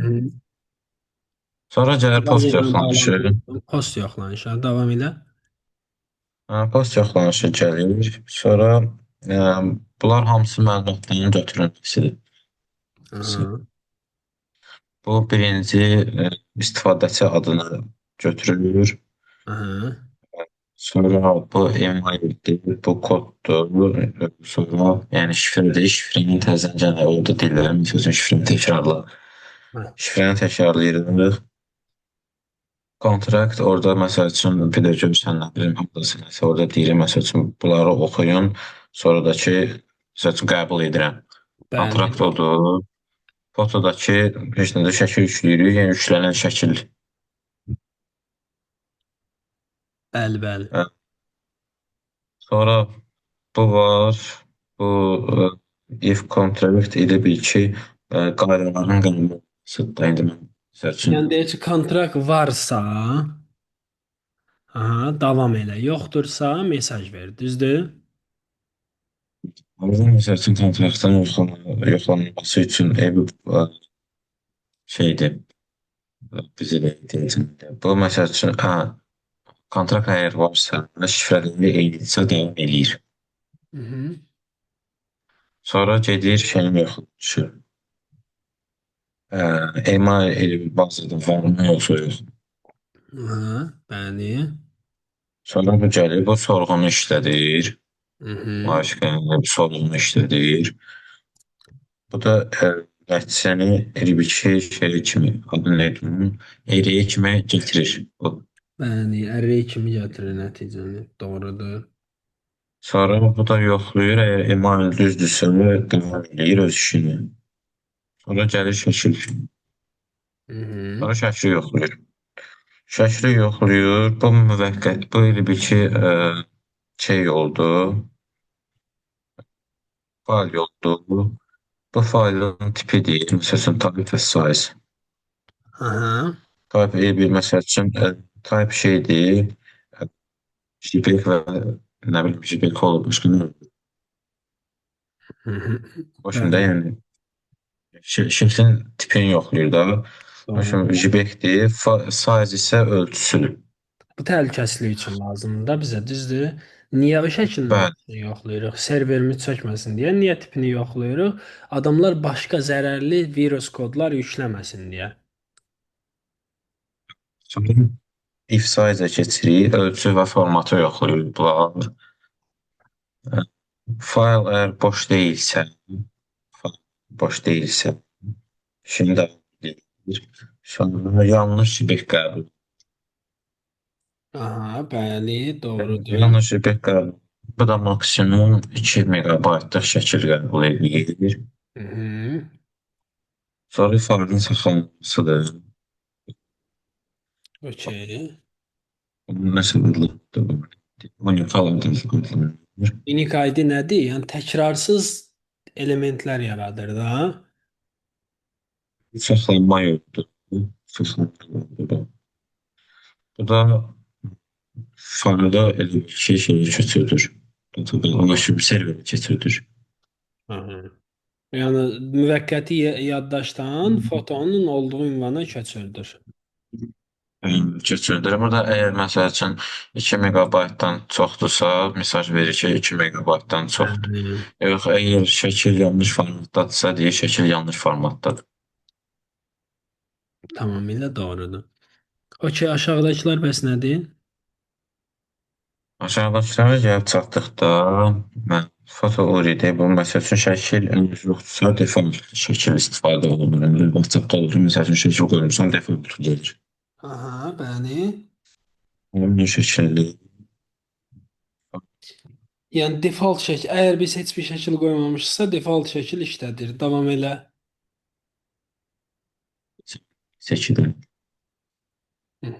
Hı. Sonra gəlir post Yazıyla yoxlanışı. bağlantılı post yoxlanışa davam elə. Post yoxlanışı gəlir. Sonra ə, bunlar hamısı məlumatların götürülməsidir. Aha, Bu birinci istifadəçi adını götürülür. aha, Sonra bu emaildir, bu koddur. Sonra yəni şifrədir. Şifrəni təzədən gələ orada deyirlər. Məsələn, şifrəni təkrarla. hə, Şifrəni təkrarlayırıq. Kontrakt orada məsəl üçün bir də görürsən nə bilim hardasa nəsə orada deyir məsəl üçün bunları oxuyun. Sonra da ki məsəl üçün qəbul edirəm. bəli, Kontrakt odur. Fotodakı heç nədə şəkil yükləyirik, yəni yüklənən şəkil. bəli, bəli. Hə. Sonra bu var. Bu if contract elə bil ki, qaydaların qanununda indi mən məsəl üçün Yəni deyək ki, kontrakt varsa, aha, davam elə. Yoxdursa, mesaj ver, düzdür? orada məsəl üçün kontraktın yoxlanılması üçün şeydir, bizə də deyəcəm. Bu məsəl üçün kontrakt əgər varsa, şifrələri eynidirsə davam eləyir. Hı -hı. Sonra gedir şeyin yoxlanışı. Email elə bir bazada varmı yoxsa yox. Aha, bəli. Sonra bu gəlir, bu sorğunu işlədir. Hı -hı. Maaşqanunu sorğunu işlədir. Bu da nəticəni elə bir şey kimi, adı nədir onun? Ereğe kimi gətirir. Bu. Bəli, array kimi gətirir nəticəni. Doğrudur. Sonra bu da yoxlayır, əgər email düzdürsə davam eləyir öz işini. Sonra gəlir şəkil. Hı -hı. Sonra şəkli yoxlayır. Şəkli yoxlayır. Bu müvəqqət, bu elə bir ki, şey oldu, fayl oldu. Bu faylın tipidir. Məsəl üçün type və size. Aha. Type bir məsəl üçün type şeydir. JPEG və nə bilim JPEG olub başqa nə olub? Hı -hı. Başında Bəli, yəni şəklin tipini yoxlayır da. Başım doğrudur. JPEG-dir. Size isə ölçüsüdür. Bu təhlükəsizlik üçün lazımdır da bizə, düzdür? Niyə o şəklin Bəli. ölçüsünü yoxlayırıq? Serverimiz çökməsin deyə. Niyə tipini yoxlayırıq? Adamlar başqa zərərli virus kodlar yükləməsin deyə. Sonra if size-ə keçirik. Ölçü və formatı yoxlayırlar. Fayl əgər boş deyilsə, şimdi davam edir. Sonra yanlış JPEG qəbul. Aha, bəli, doğrudur. Yanlış JPEG qəbul. Bu da maksimum 2 megabaytlıq şəkil qəbul edir. Hı -hı. Sonra faylın saxlanılmasıdır. Okey. Bunun nəsə adlandırılır. Unikal adlandırılır. Unique ID nədir? Yəni təkrarsız elementlər yaradır da. Saxlanma yoludur. Saxlanma yoludur. Bu da faylda elə bir şeyi köçürdür. Ulaşım serveri keçirdir. Aha. Yəni müvəqqəti yaddaşdan fotonun olduğu ünvana köçürülür. Köçürdür. Burada əgər məsəl üçün 2 megabaytdan çoxdursa, mesaj verir ki, 2 megabaytdan çoxdur. Bəli, Yox, əgər şəkil yanlış formatdadırsa, deyir şəkil yanlış formatdadır. tamamilə doğrudur. Okey, aşağıdakılar bəs nədir? Aşağıdakılara gəlib çatdıqda, mən foto URD bu məsəl üçün şəkil yoxdursa, default şəkil istifadə olunur. Yəni, WhatsApp-da olur, məsəl üçün şəkil qoyursan, default gedir. Aha, bəli. Onun şəkilli Yəni default şəkil, əgər biz heç bir şəkil qoymamışıqsa, default şəkil işlədir. Davam elə. seçilir. Hı,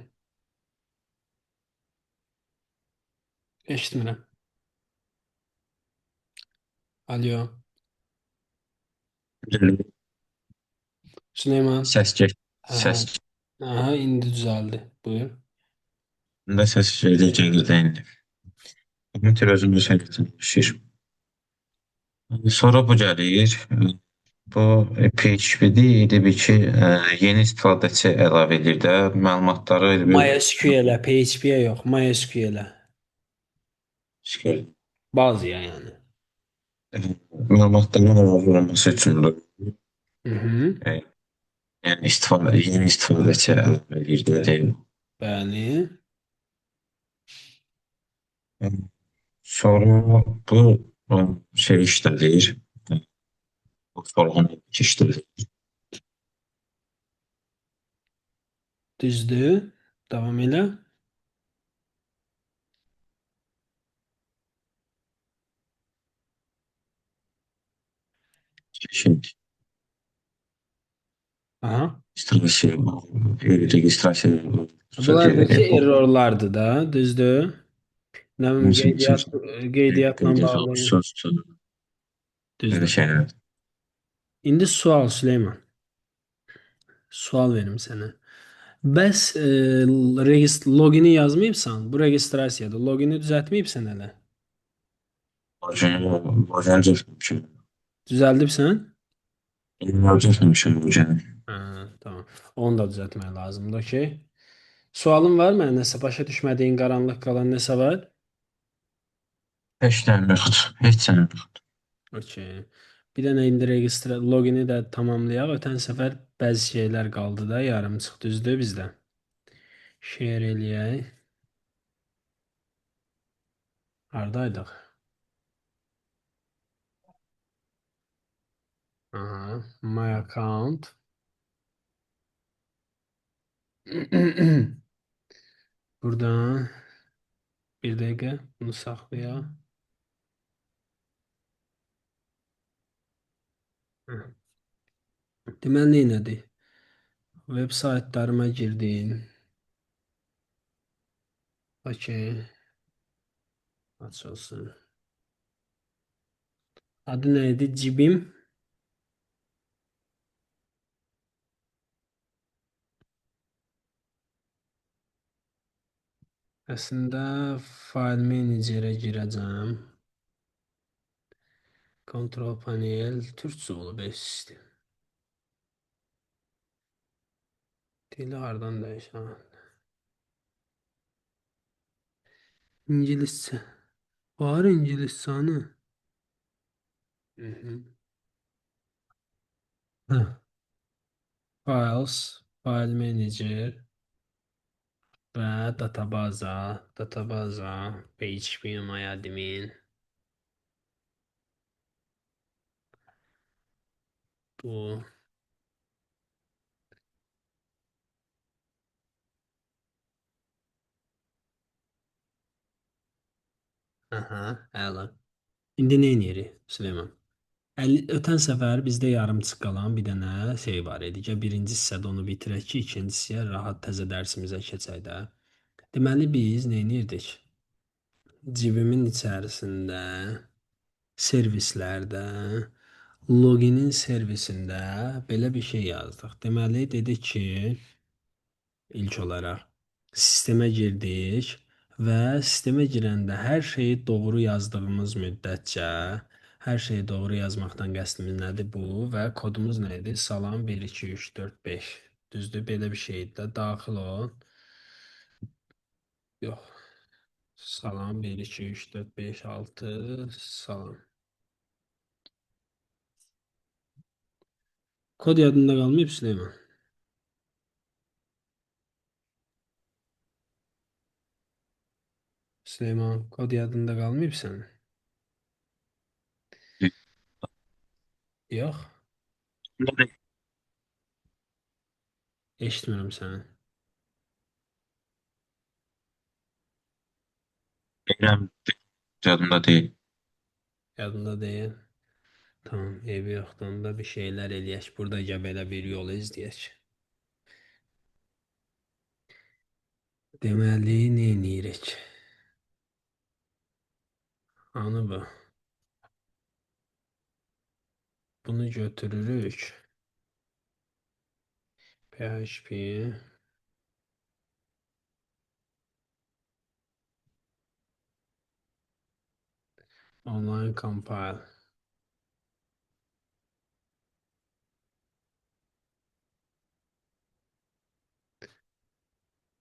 eşitmirəm. Alo, Süleyman. Səs gəl, Aha, səs aha, indi düzəldi. Buyur. gəldikdə səs gəlir də indi. Kompüter özünü şəkilləşir. Sonra bu gəlir. Bu PHP deyildi ki, yeni istifadəçi əlavə edir də məlumatları elə bir MySQL-ə, PHP-yə yox, MySQL-ə. şey, Bazıya yəni. məlumatların əlavə olunması üçündür. Hı -hı. E, Yəni yeni istifadəçi əlavə edir də deyil. Bəli. Sonra bu şey işlədir. Bu sorğunu işlədir. Düzdür. Davam elə. Şimdi Aha. registrasiya, registrasiya Bunlar da ki errorlardır da, düzdür. Nə bilim qeydiyyatla bağlı. belə Düzdür. şeylər. İndi sual Süleyman. Sual verim sənə. Bəs logini yazmayıbsan bu registrasiyada. Logini düzəltməyibsən hələ. Lojeni düzəltmişəm. Düzəldibsən? Düzəltmişəm lojeni. Hə, tamam. Onu da düzəltmək lazımdır, okey. Sualın var mı? Nəsə başa düşmədiyin, qaranlıq qalan nəsə var? Heç nəyim yoxdur. Heç nəyim yoxdur. Okey. Bir dənə indi logini də tamamlayaq. Ötən səfər bəzi şeylər qaldı da, yarımçıq düzdür bizdə. Share eləyək. Hardaydıq? Aha, my account. Buradan bir dəqiqə bunu saxlayaq. Hə. Deməli nədir? Web saytlarıma girdim. Okey. Açılsın. Adı neydi? Cibim. Əslində file managerə girəcəm. Control panel türkçə olub sistem. Dili hardan dəyişəm? İngiliscə. Var İngiliscanı. Hə. Files, file manager və databaza, PHP MyAdmin. Bu. Aha, əla. İndi nə edirik, Süleyman? Ötən səfər bizdə yarımçıq qalan bir dənə şey var idi ki, birinci hissədə onu bitirək ki, ikinci hissəyə rahat təzə dərsimizə keçək də. Deməli biz nə edirdik? Cibimin içərisində, servislərdə, loginin servisində belə bir şey yazdıq. Deməli dedik ki, ilk olaraq sistemə girdik və sistemə girəndə hər şeyi doğru yazdığımız müddətcə, hər şeyi doğru yazmaqdan qəsdimiz nədir bu və kodumuz nə idi? Salam 1 2 3 4 5. Düzdür? Belə bir şeydir də. Daxil ol. Yox. Salam 1 2 3 4 5 6 salam. Kod yadında qalmayıb Süleyman. Süleyman, kod yadında qalmayıb sənin? Yox, eşitmirəm səni. Deyirəm, yadımda deyil. Yadında deyil. Tamam, eybi yoxdur. Onda bir şeylər eləyək. Burada belə bir yol izləyək. Deməli, nə eləyirik? Anı bu. Bunu götürürük. PHP online compile.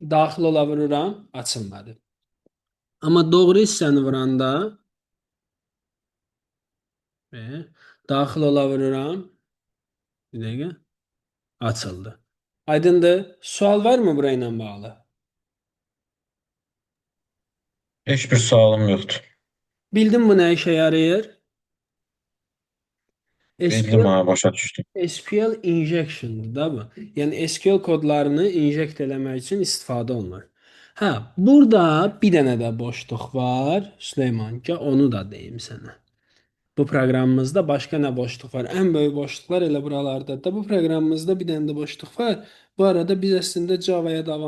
Daxil ola vururam, açılmadı. Amma doğru hissəni vuranda e, daxil ola vururam. Bir dəqiqə. Açıldı. Aydındır. Sual varmı burayla bağlı? Heç bir sualım yoxdur. Bildin bu nə işə yarayır? Bildim SQL ha, başa düşdüm. SQL injection'dır da bu. Yəni SQL kodlarını inject eləmək üçün istifadə olunur. Hə, burada bir dənə də boşluq var, Süleyman, ki, onu da deyim sənə. Bu proqramımızda başqa nə boşluq var? Ən böyük boşluqlar elə buralardadır da. Bu proqramımızda bir dənə də boşluq var. Bu arada biz əslində Java-ya davam